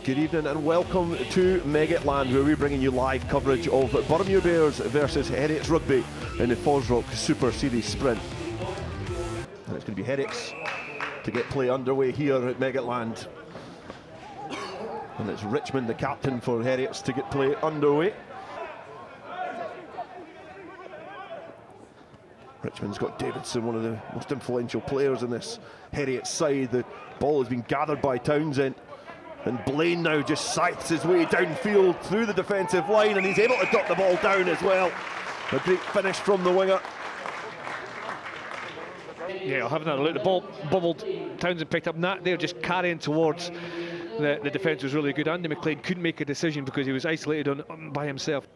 Good evening and welcome to Meggetland, where we're bringing you live coverage of Boroughmuir Bears versus Heriot's Rugby in the FOSROC Super Series Sprint. And it's going to be Heriot's to get play underway here at Meggetland. And it's Richmond, the captain for Heriot's, to get play underway. Richmond's got Davidson, one of the most influential players in this Heriot's side. The ball has been gathered by Townsend. And Blaine now just scythes his way downfield through the defensive line, and he's able to duck the ball down as well. A great finish from the winger. Yeah, I'll have another look. The ball bubbled. Townsend picked up that there, just carrying towards the defence was really good. Andy McLean couldn't make a decision because he was isolated by himself.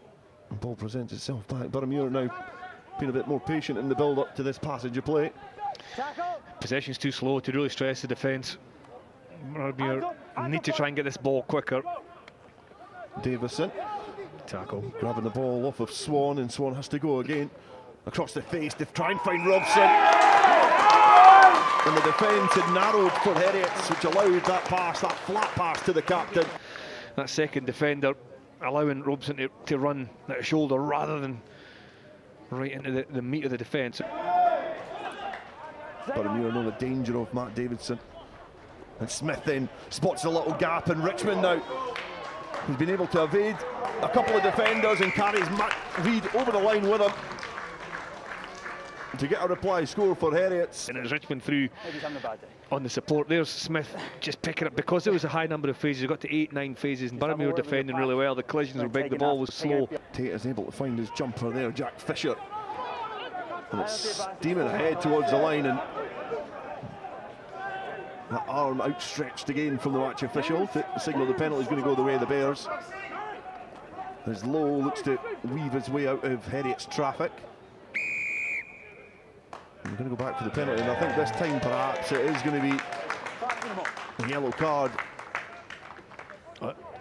The ball presents itself back. Boroughmuir now being a bit more patient in the build-up to this passage of play. Possession's too slow to really stress the defence. Boroughmuir need to try and get this ball quicker. Davison. Tackle. Grabbing the ball off of Swan, and Swan has to go again. Across the face to try and find Robson. And the defence had narrowed for Heriot's, which allowed that pass, that flat pass to the captain. That second defender allowing Robson to run at a shoulder rather than right into the meat of the defence. Boroughmuir know the danger of Matt Davidson. And Smith then spots a little gap, and Richmond now, he's been able to evade a couple of defenders and carries Matt Reid over the line with him to get a reply score for Heriot's. And it's Richmond through on the support. There's Smith just picking up, because there was a high number of phases. He got to 8-9 phases, and Boroughmuir defending really well. The collisions were big, the ball was slow. Tate is able to find his jumper there, Jack Fisher. And it's steaming ahead towards the line, and that arm outstretched again from the match official to signal the penalty is going to go the way of the Bears. As Lowe looks to weave his way out of Heriot's traffic. We're going to go back for the penalty, and I think this time perhaps it is going to be a yellow card.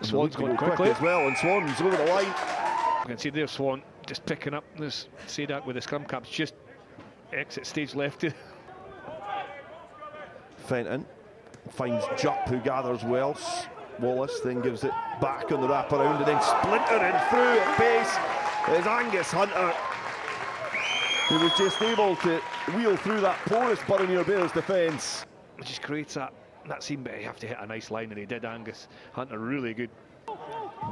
Swan's going quickly as well, and Swan's over the line. You can see there Swan just picking up this Sadak with the scrum caps, just exit stage left. Fenton finds Jupp, who gathers well. Wallace then gives it back on the wraparound, and then splintering through at pace is Angus Hunter. He was just able to wheel through that porous Boroughmuir Bears defence. It just creates that seam, but you have to hit a nice line, and he did. Angus Hunter really good.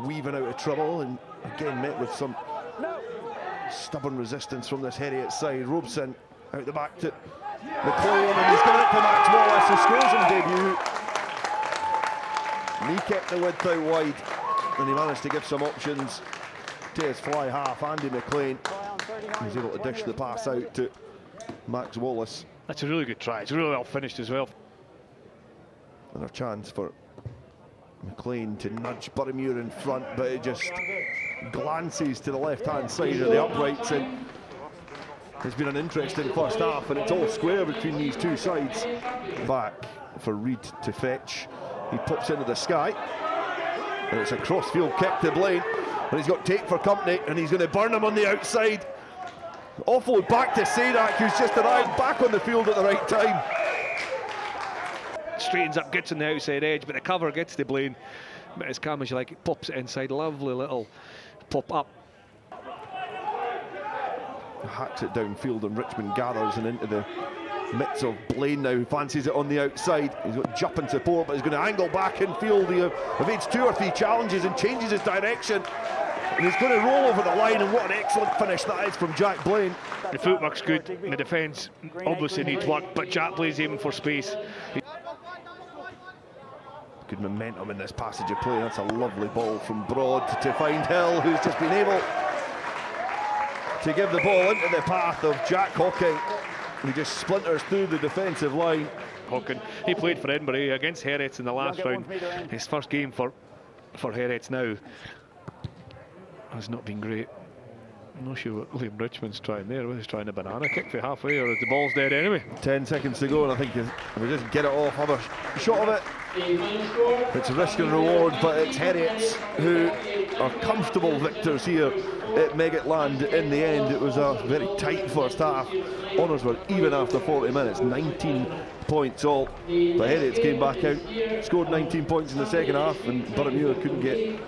Weaving out of trouble, and again met with some stubborn resistance from this Heriot side. Robson out the back to McLean, and he's given it to Max Wallace, who scores in debut. And he kept the width out wide, and he managed to give some options to his fly half, Andy McLean. He's able to dish the pass out to Max Wallace. That's a really good try. It's really well finished as well. And a chance for McLean to nudge Boroughmuir in front, but it just glances to the left-hand side of the uprights, and it's been an interesting first half, and it's all square between these two sides. Back for Reid to fetch. He pops into the sky, and it's a cross-field kick to Blaine, and he's got Tate for company, and he's going to burn him on the outside. Offload back to Sadak, who's just arrived back on the field at the right time. Straightens up, gets on the outside edge, but the cover gets to Blaine. But as calm as you like, it pops it inside. Lovely little pop up. Hacks it downfield, and Richmond gathers and into the midst of Blaine now, who fancies it on the outside. He's got Jupp in support, but he's going to angle back in field. He evades 2 or 3 challenges and changes his direction. And he's going to roll over the line, and what an excellent finish that is from Jack Blaine. The footwork's good, and the defence obviously needs work, but Jack Blaine's aiming for space. Good momentum in this passage of play. That's a lovely ball from Broad to find Hill, who's just been able to give the ball into the path of Jack Hawking. He just splinters through the defensive line. Hawking, he played for Edinburgh against Heriot's in the last round. His first game for Heriot's now has not been great. I'm not sure what Liam Richmond's trying there. He's trying a banana kick for halfway, or the ball's dead anyway. 10 seconds to go, and I think if we just get it off, have a shot of it. It's a risk and reward, but it's Heriot's who are comfortable victors here at Meggetland in the end. It was a very tight first half. Honours were even after 40 minutes, 19 points all. But Heriot came back out, scored 19 points in the second half, and Boroughmuir couldn't get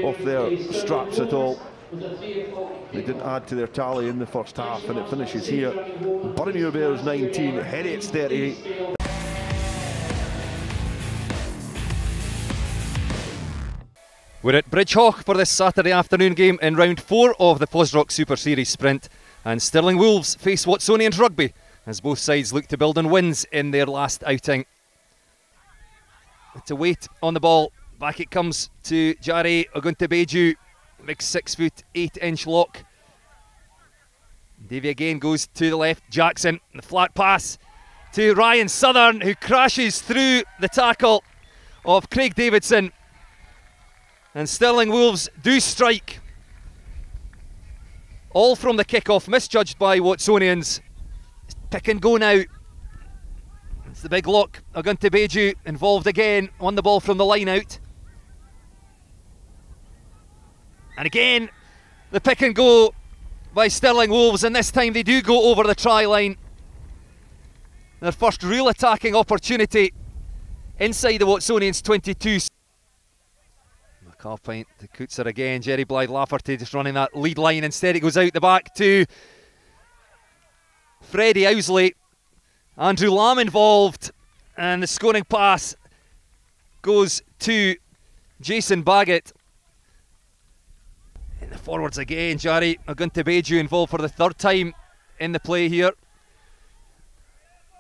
off their straps at all. They didn't add to their tally in the first half, and it finishes here. Boroughmuir Bears 19, Heriot's 38. We're at Bridgehawk for this Saturday afternoon game in round 4 of the FOSROC Super Series Sprint, and Stirling Wolves face Watsonians Rugby as both sides look to build on wins in their last outing. To wait on the ball, back it comes to Jare Oguntebeju, big 6'8" lock. Davy again goes to the left, Jackson, the flat pass to Ryan Southern, who crashes through the tackle of Craig Davidson. And Stirling Wolves do strike. All from the kick-off, misjudged by Watsonians. Pick and go now. It's the big lock. Oguntebeju involved again on the ball from the line out. And again, the pick and go by Stirling Wolves, and this time they do go over the try line. Their first real attacking opportunity inside the Watsonians 22. Half pint to Coutser again. Jerry Blythe Lafferty just running that lead line. Instead it goes out the back to Freddie Owsley. Andrew Lamb involved, and the scoring pass goes to Jason Baggett. In the forwards again, Jare Oguntebeju involved for the third time in the play here.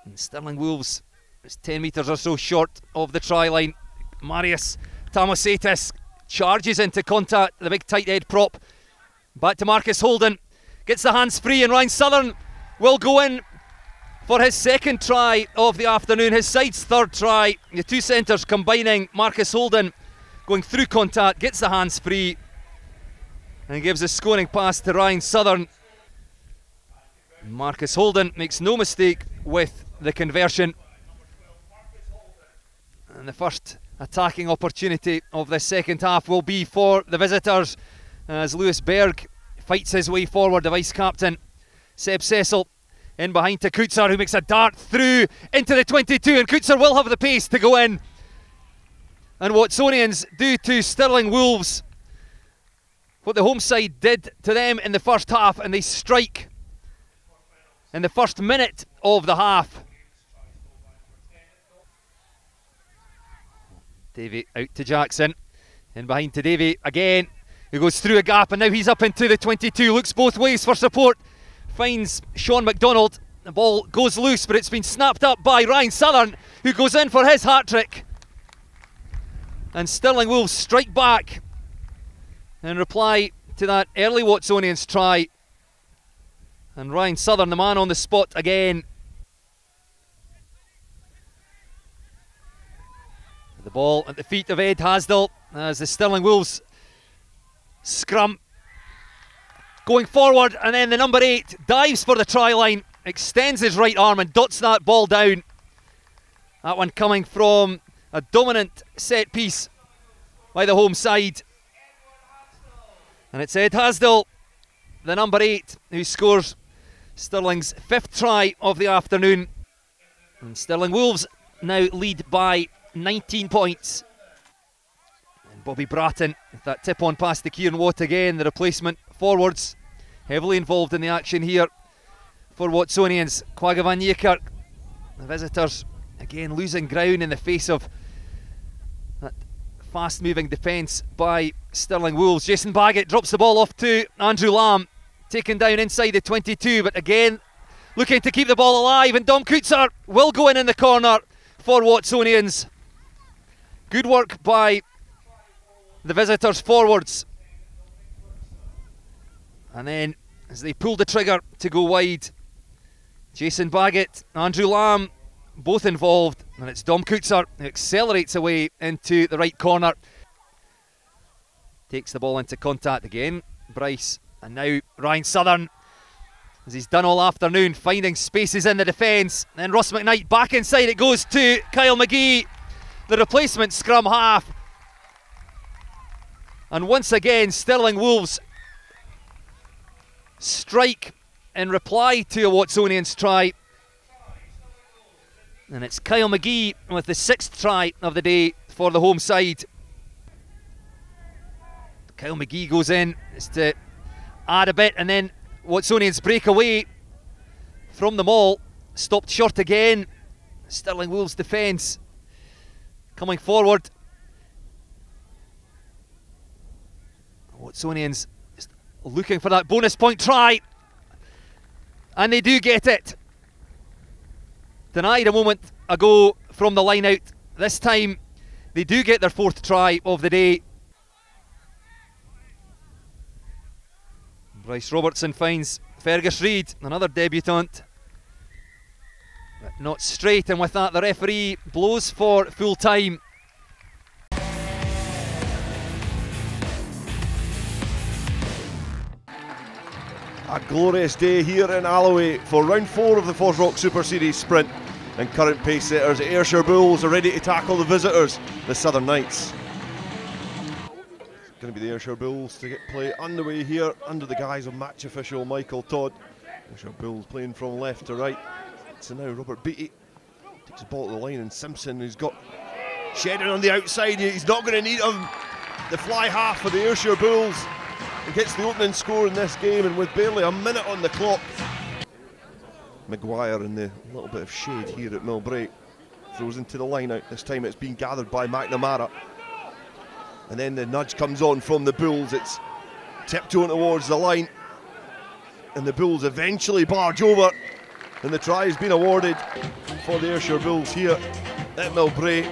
And Stirling Wolves is 10 metres or so short of the try line. Marius Tamosetis charges into contact, the big tight head prop. Back to Marcus Holden, gets the hands free, and Ryan Southern will go in for his second try of the afternoon, his side's third try. The two centres combining. Marcus Holden going through contact, gets the hands free, and gives a scoring pass to Ryan Southern. Marcus Holden makes no mistake with the conversion. And the first attacking opportunity of the second half will be for the visitors as Lewis Berg fights his way forward, the vice-captain. Seb Cecil in behind to Coutser, who makes a dart through into the 22, and Coutser will have the pace to go in. And Watsonians do to Stirling Wolves what the home side did to them in the first half, and they strike in the first minute of the half. Davy out to Jackson, in behind to Davy again, who goes through a gap, and now he's up into the 22, looks both ways for support, finds Sean McDonald. The ball goes loose, but it's been snapped up by Ryan Southern, who goes in for his hat-trick. And Stirling Wolves strike back in reply to that early Watsonians try. And Ryan Southern, the man on the spot again. The ball at the feet of Ed Hasdell as the Stirling Wolves scrum. Going forward, and then the number 8 dives for the try line, extends his right arm and dots that ball down. That one coming from a dominant set piece by the home side. And it's Ed Hasdell, the number 8, who scores Stirling's 5th try of the afternoon. And Stirling Wolves now lead by 19 points. And Bobby Bratton with that tip-on pass to Kieran Watt again, the replacement forwards, heavily involved in the action here for Watsonians. Quagga van Niekerk, the visitors, again losing ground in the face of that fast-moving defence by Stirling Wolves. Jason Baggett drops the ball off to Andrew Lamb, taken down inside the 22, but again looking to keep the ball alive, and Dom Coutser will go in the corner for Watsonians. Good work by the visitors' forwards. And then as they pull the trigger to go wide, Jason Baggett, Andrew Lamb, both involved, and it's Dom Coutser who accelerates away into the right corner. Takes the ball into contact again, Bryce, and now Ryan Southern, as he's done all afternoon, finding spaces in the defence. Then Ross McKnight back inside, it goes to Kyle McGee, the replacement scrum half. And once again, Stirling Wolves strike in reply to a Watsonians try. And it's Kyle McGee with the 6th try of the day for the home side. Kyle McGee goes in just to add a bit, and then Watsonians break away from them all. Stopped short again. Stirling Wolves defence coming forward. Watsonians just looking for that bonus point try, and they do get it. Denied a moment ago from the line out. This time they do get their 4th try of the day. Bryce Robertson finds Fergus Reid, another debutant. But not straight, and with that the referee blows for full time. A glorious day here in Alloway for round 4 of the FOSROC Super Series Sprint, and current pace setters Ayrshire Bulls are ready to tackle the visitors, the Southern Knights. It's going to be the Ayrshire Bulls to get play underway here under the guise of match official Michael Todd. Ayrshire Bulls playing from left to right. So now Robert Beattie takes the ball to the line, and Simpson, who's got Shedden on the outside, he's not going to need him. The fly half for the Ayrshire Bulls. He gets the opening score in this game, and with barely a minute on the clock, Maguire in the little bit of shade here at Millbrae throws into the line out. This time it's been gathered by McNamara, and then the nudge comes on from the Bulls. It's tiptoeing towards the line, and the Bulls eventually barge over, and the try has been awarded for the Ayrshire Bulls here at Millbrae.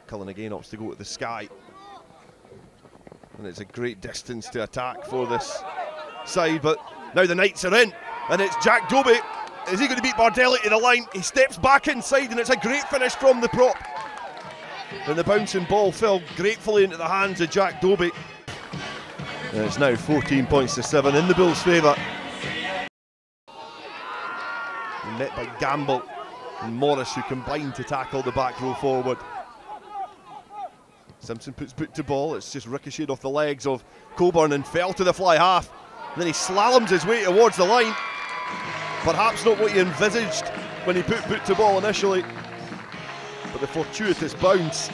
Cullen again opts to go to the sky, and it's a great distance to attack for this side, but now the Knights are in, and it's Jack Dobie. Is he going to beat Bardelli to the line? He steps back inside, and it's a great finish from the prop, and the bouncing ball fell gratefully into the hands of Jack Dobie, and it's now 14 points to 7 in the Bulls' favour. Met by Gamble and Morris, who combined to tackle the back row forward. Simpson puts boot to ball, it's just ricocheted off the legs of Coburn and fell to the fly half. And then he slaloms his way towards the line. Perhaps not what he envisaged when he put boot to ball initially, but the fortuitous bounce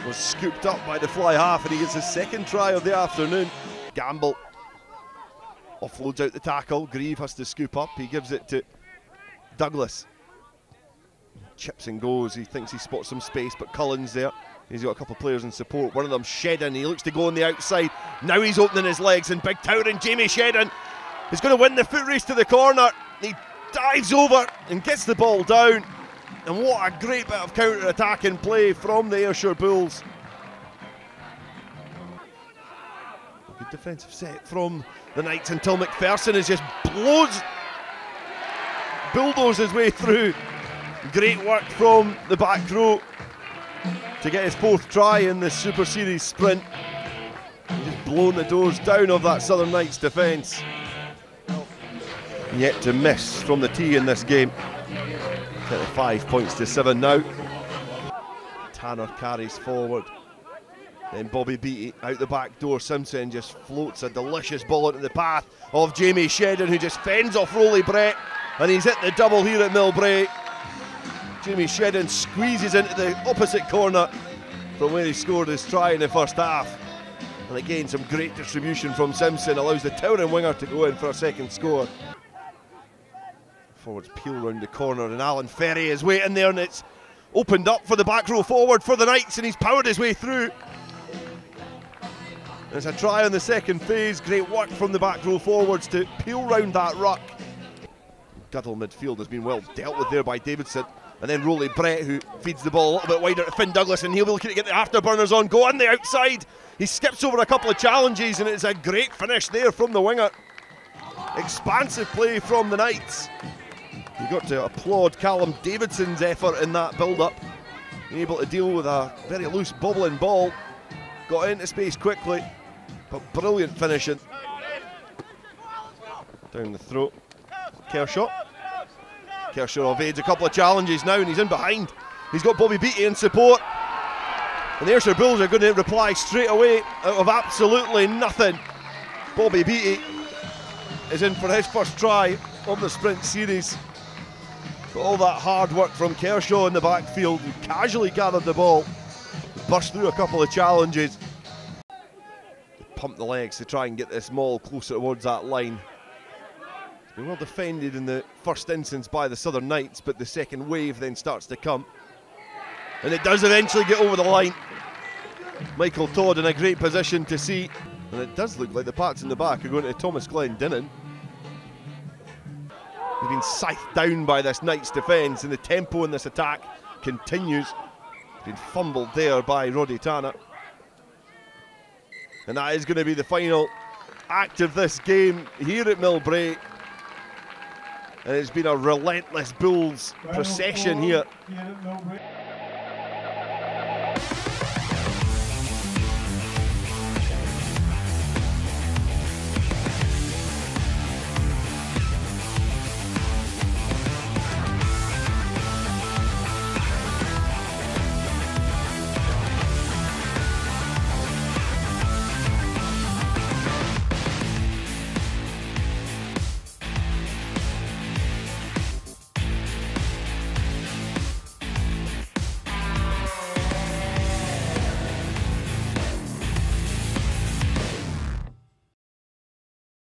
was scooped up by the fly half, and he gets his 2nd try of the afternoon. Gamble offloads out the tackle, Grieve has to scoop up, he gives it to Douglas. Chips and goes, he thinks he spots some space, but Cullen's there. He's got a couple of players in support. One of them, Shedden, he looks to go on the outside. Now he's opening his legs, and big towering Jamie Shedden is going to win the foot race to the corner. He dives over and gets the ball down. And what a great bit of counter-attacking play from the Ayrshire Bulls. A good defensive set from the Knights until McPherson is just bulldozes his way through. Great work from the back row to get his 4th try in this Super Series sprint. He's just blown the doors down of that Southern Knights defence. Yet to miss from the tee in this game. 5 points to 7 now. Tanner carries forward. Then Bobby Beattie out the back door. Simpson just floats a delicious ball into the path of Jamie Shedden, who just fends off Rolly Brett, and he's hit the double here at Millbrae. Jamie Shedden squeezes into the opposite corner from where he scored his try in the first half. And again, some great distribution from Simpson allows the towering winger to go in for a 2nd score. Forwards peel round the corner, and Alan Ferry is waiting there, and it's opened up for the back row forward for the Knights, and he's powered his way through. There's a try on the 2nd phase. Great work from the back row forwards to peel round that ruck. Guddle midfield has been well dealt with there by Davidson. And then Rolly Brett, who feeds the ball a little bit wider to Finn Douglas, and he'll be looking to get the afterburners on. Go on the outside. He skips over a couple of challenges, and it's a great finish there from the winger. Expansive play from the Knights. You've got to applaud Callum Davidson's effort in that build-up. Able to deal with a very loose bobbling ball. Got into space quickly, but brilliant finishing. Down the throat. Kershaw. Kershaw evades a couple of challenges now, and he's in behind. He's got Bobby Beattie in support. And the Ayrshire Bulls are going to reply straight away out of absolutely nothing. Bobby Beattie is in for his first try of the sprint series. But all that hard work from Kershaw in the backfield, who casually gathered the ball, burst through a couple of challenges. Pump the legs to try and get this maul closer towards that line. It's been well defended in the first instance by the Southern Knights, but the second wave then starts to come. And it does eventually get over the line. Michael Todd in a great position to see. And it does look like the pats in the back are going to Thomas Glendinnen. He's been scythed down by this Knights defence, and the tempo in this attack continues. Been fumbled there by Roddy Tanner. And that is going to be the final act of this game here at Millbrae. And it's been a relentless Bulls procession here.